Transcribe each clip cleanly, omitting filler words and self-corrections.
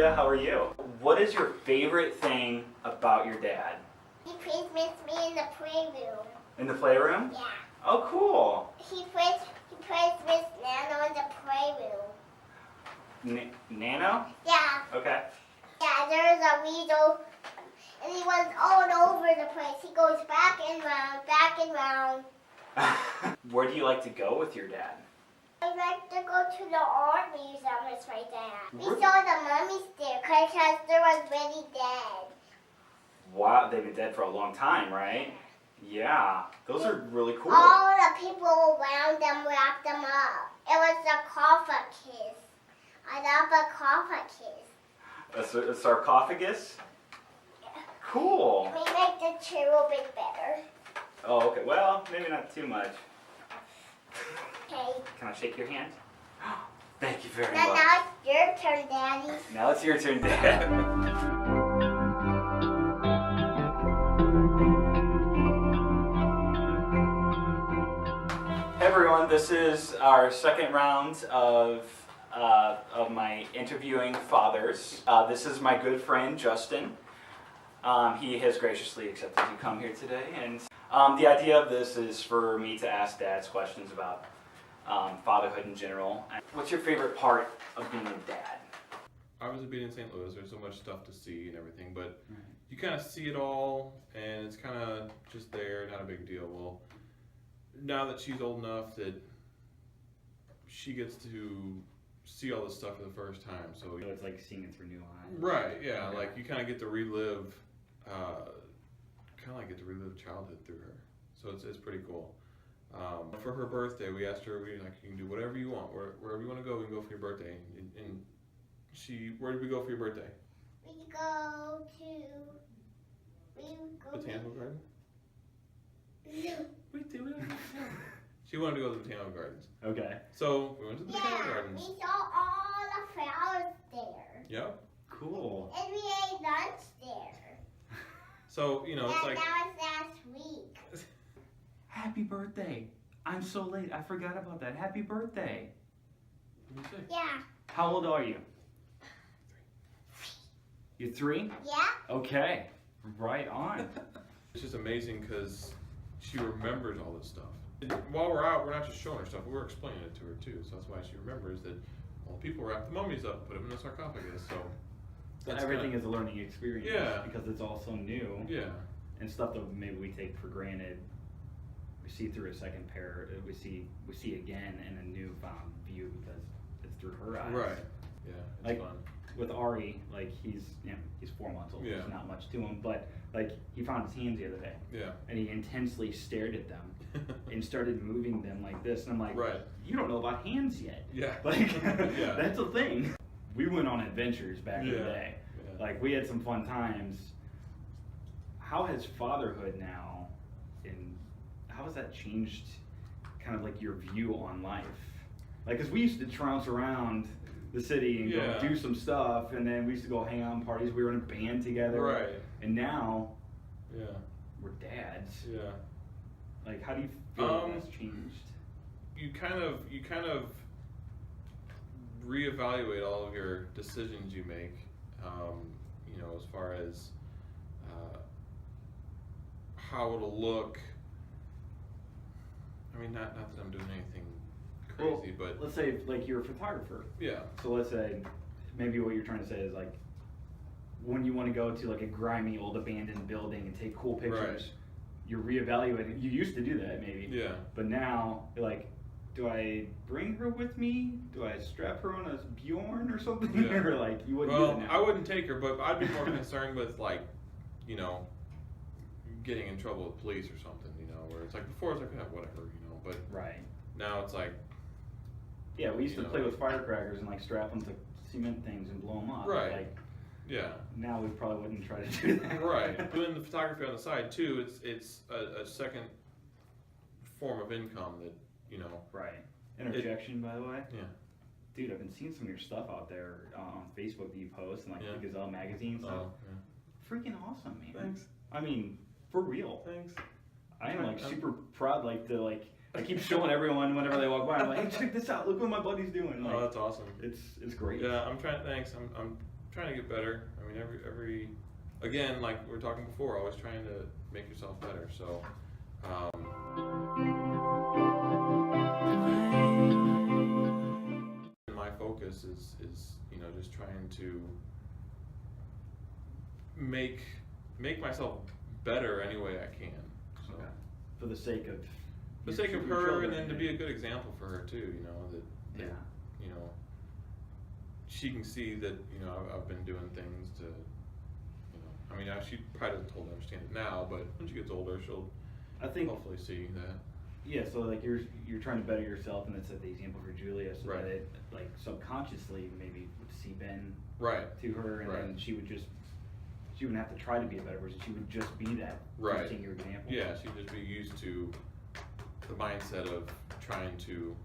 Giulia, how are you? What is your favorite thing about your dad? He plays with me in the playroom. In the playroom? Yeah. Oh, cool. He plays with Nano in the playroom. Nano? Yeah. Okay. Yeah, there's a weasel, and he runs all over the place. He goes back and round, back and round. Where do you like to go with your dad? I like to go to the art museum with my dad. We saw the mummies there because they were already dead. Wow, they've been dead for a long time, right? Yeah, those are really cool. All the people around them wrapped them up. It was a sarcophagus. I love a sarcophagus. A sarcophagus? Cool. We make the chair a bit better. Oh, okay. Well, maybe not too much. Okay. Can I shake your hand? Thank you very Now much. it's your turn, Daddy. Now it's your turn, Dad. Hey everyone, this is our second round of my interviewing fathers. This is my good friend Justin. He has graciously accepted to come here today, and the idea of this is for me to ask dads questions about fatherhood in general. What's your favorite part of being a dad? Obviously being in St. Louis, there's so much stuff to see and everything, but you kind of see it all, and it's kind of just there, not a big deal. Well, now that she's old enough that she gets to see all this stuff for the first time, so It's like seeing it through new eyes. right, yeah, like you kind of get to relive, childhood through her. So it's pretty cool. For her birthday, we asked her, you can do whatever you want, wherever you want to go, we can go for your birthday. And where did we go for your birthday? We go Botanical Garden? No. She wanted to go to the Botanical Gardens. Okay. So we went to the Botanical Yeah, Gardens. we saw all the flowers there. Yep. Cool. And we ate lunch there. So, it's like... That was last week. Happy birthday. I'm so late. I forgot about that. Happy birthday. What did you say? Yeah. How old are you? 3. You're 3? Yeah? Okay. Right on. It's just amazing because she remembers all this stuff. And while we're out, we're not just showing her stuff, we're explaining it to her too. So that's why she remembers that all the people wrap the mummies up and put them in a sarcophagus. So that's Everything is a learning experience. Yeah. Because it's all so new. Yeah. And stuff that maybe we take for granted. We see through a second pair. We see again in a newfound view because it's through her eyes. Right. Yeah. It's Like, fun. With Ari, like he's 4 months old. Yeah. There's not much to him, but like he found his hands the other day. Yeah. And he intensely stared at them and started moving them like this. And I'm like, Right. you don't know about hands yet. Yeah. Like, Yeah. that's a thing. We went on adventures back in the Yeah. day. Yeah. Like, we had some fun times. How has fatherhood now, and how has that changed kind of like your view on life? Like, because we used to trounce around the city and Yeah. go do some stuff, and then we used to go hang out in parties. We were in a band together. Right. And now, Yeah. we're dads. Yeah. Like, how do you feel that's changed? You kind of reevaluate all of your decisions you make, as far as how it'll look. I mean, not that I'm doing anything crazy, but Let's say, like, you're a photographer. yeah, So let's say, maybe what you're trying to say is, like, when you want to go to, like, a grimy old abandoned building and take cool pictures, Right. you're reevaluating. You used to do that, maybe. yeah, But now, you're like, do I bring her with me? Do I strap her on a Bjorn or something? Yeah. Or, like, you wouldn't do well, that now. I wouldn't take her, but I'd be more concerned with, like, getting in trouble with police or something, where it's like, before it's like, whatever, but Right. now it's like, Yeah, we used to You know. play with firecrackers and, like, strap them to cement things and blow them up. Right. Like, yeah, now we probably wouldn't try to do that. right. Doing the photography on the side too, it's a second form of income that, Right. Interjection, by the way. yeah. Dude, I've been seeing some of your stuff out there on Facebook that you post and like Yeah. the Gazelle magazine and stuff. Oh, yeah. Freaking awesome, man. Thanks. I mean, for real. Thanks. I am like I'm- super proud, I keep showing everyone whenever they walk by. I'm like, hey, check this out. Look what my buddy's doing. Like, Oh, that's awesome. it's great. Yeah, I'm trying. Thanks. I'm trying to get better. I mean, every again, like we were talking before, always trying to make yourself better. So. My focus is just trying to make myself better any way I can. So. Okay. For the sake of. For the sake of her, and then to be a good example for her too. That she can see that I've been doing things to. I mean, she probably doesn't totally understand it now, but when she gets older, she'll. I think hopefully see that. Yeah, so like you're trying to better yourself, and that's the example for Giulia, so right. that it like subconsciously maybe would seep in right. to her, and right. then she wouldn't have to try to be a better person. She would just be that. Right. Seeing your example. Yeah, she'd just be used to the mindset of trying to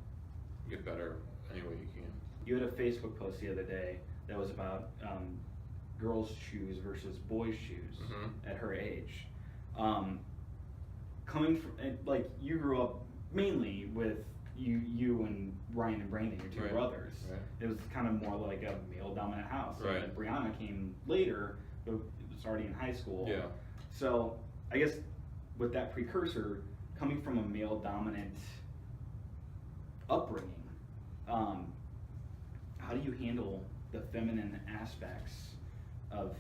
get better any way you can. You had a Facebook post the other day that was about girls' shoes versus boys' shoes at her age. Coming from, like, you grew up mainly with you and Ryan and Brandon, your two right. brothers. Right. It was kind of more like a male-dominant house. Right. And Brianna came later, but it was already in high school. Yeah. So I guess with that precursor, coming from a male-dominant upbringing, how do you handle the feminine aspects of,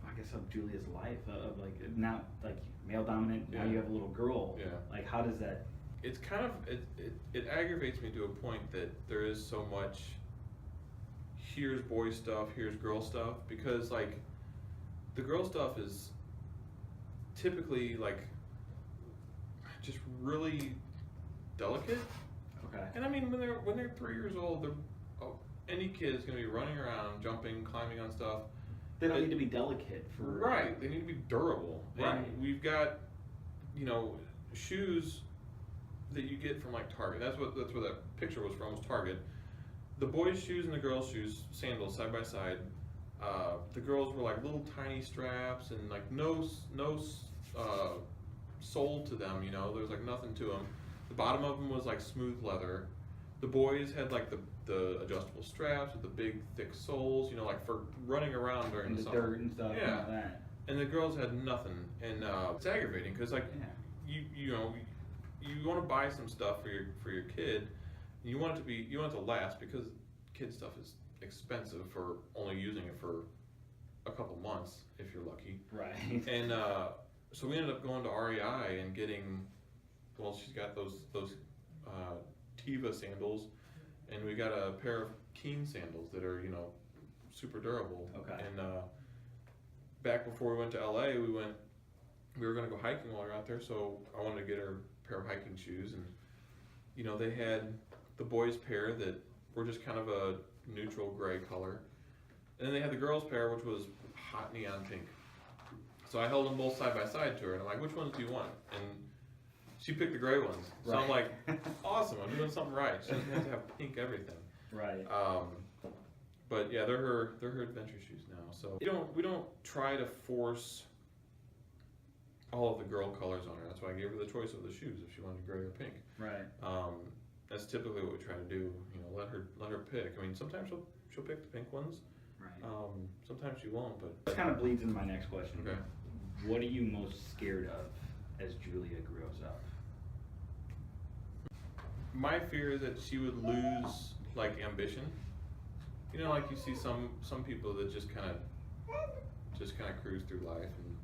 I guess, of Giulia's life, of like not like male dominant, now you have a little girl. Yeah. Like, how does that? It's kind of it aggravates me to a point that there is so much. Here's boy stuff, here's girl stuff, because like the girl stuff is typically like just really delicate. Okay. And I mean, when they're 3 years old, any kid is gonna be running around, jumping, climbing on stuff. They don't need to be delicate for. Right. They need to be durable. Right. And we've got, shoes that you get from like Target. That's where that picture was from. Was Target. The boys' shoes and the girls' shoes, sandals side by side. The girls were like little tiny straps and like no sole to them. There was like nothing to them. The bottom of them was like smooth leather. The boys had like the adjustable straps with the big thick soles, like for running around during the summer. Dirt and stuff. Yeah. And all that. And the girls had nothing, and it's aggravating because like you want to buy some stuff for your kid, and you want it to last because kid stuff is expensive for only using it for a couple months if you're lucky. Right. And so we ended up going to REI and getting, well, she's got those Tiva sandals, and we got a pair of Keen sandals that are super durable. Okay. And back before we went to LA, we were gonna go hiking while we were out there, so I wanted to get her a pair of hiking shoes, and they had the boys' pair that were just kind of a neutral gray color, and then they had the girls' pair, which was hot neon pink. So I held them both side by side to her, and I'm like, which ones do you want? And she picked the gray ones. So I'm like, awesome, I'm doing something right. She doesn't have to have pink everything. Right. But yeah, they're her adventure shoes now. So we don't try to force all of the girl colors on her. That's why I gave her the choice of the shoes if she wanted gray or pink. Right. That's typically what we try to do. Let her pick. I mean, sometimes she'll pick the pink ones. Right. Sometimes she won't, but This kind of bleeds into my next question. Okay. What are you most scared of as Giulia grows up? my fear is that she would lose like ambition. Like you see some people that just kind of cruise through life and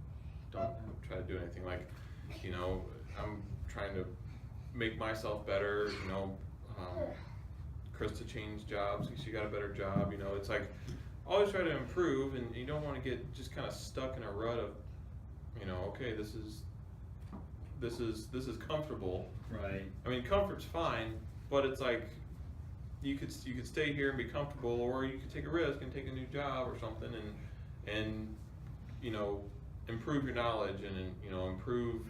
don't try to do anything. Like, I'm trying to make myself better. Krista changed jobs. She got a better job. It's like always try to improve, and you don't want to get just kind of stuck in a rut of, okay, this is comfortable. Right. I mean, comfort's fine, but it's like you could stay here and be comfortable, or you could take a risk and take a new job or something, and improve your knowledge and improve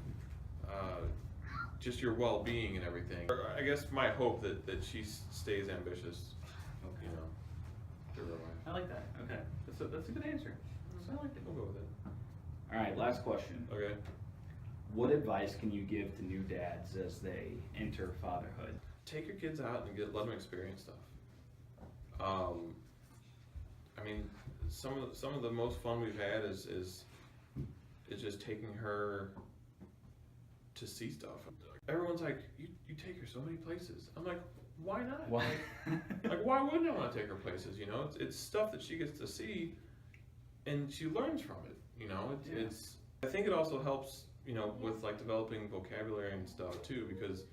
just your well-being and everything. I guess my hope that she stays ambitious. Okay. Through her life. I like that. Okay. That's a good answer. So I like it. We'll go with it. All right, last question. Okay. What advice can you give to new dads as they enter fatherhood? Take your kids out and let them experience stuff. I mean, some of the most fun we've had is just taking her to see stuff. Everyone's like, you take her so many places. I'm like, why not? Why? Like, why wouldn't I want to take her places? You know, it's stuff that she gets to see, and she learns from it. You know, it's. I think it also helps, you know, with like developing vocabulary and stuff too, because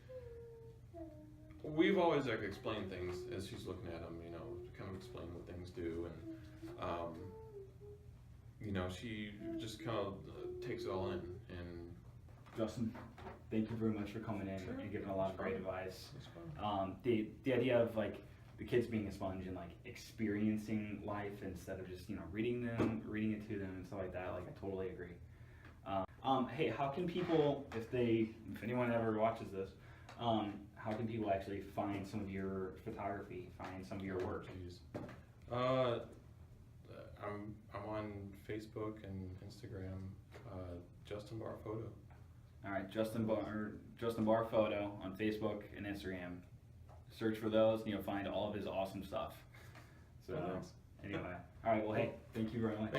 we've always like explained things as she's looking at them. You know, kind of explain what things do, and you know, she just kind of takes it all in. And Justin, thank you very much for coming in. Sure. You're giving a lot of great advice. That's fun. The idea of like the kids being a sponge and like experiencing life instead of just, you know, reading it to them and stuff like that. Like, I totally agree. Hey, how can people, if anyone ever watches this, how can people actually find some of your photography, find some of your work? Jeez. I'm on Facebook and Instagram, Justin Barr Photo. All right, Justin Barr Photo on Facebook and Instagram. Search for those, and you'll find all of his awesome stuff. So Thanks. anyway, all right. Well, hey, thank you very much.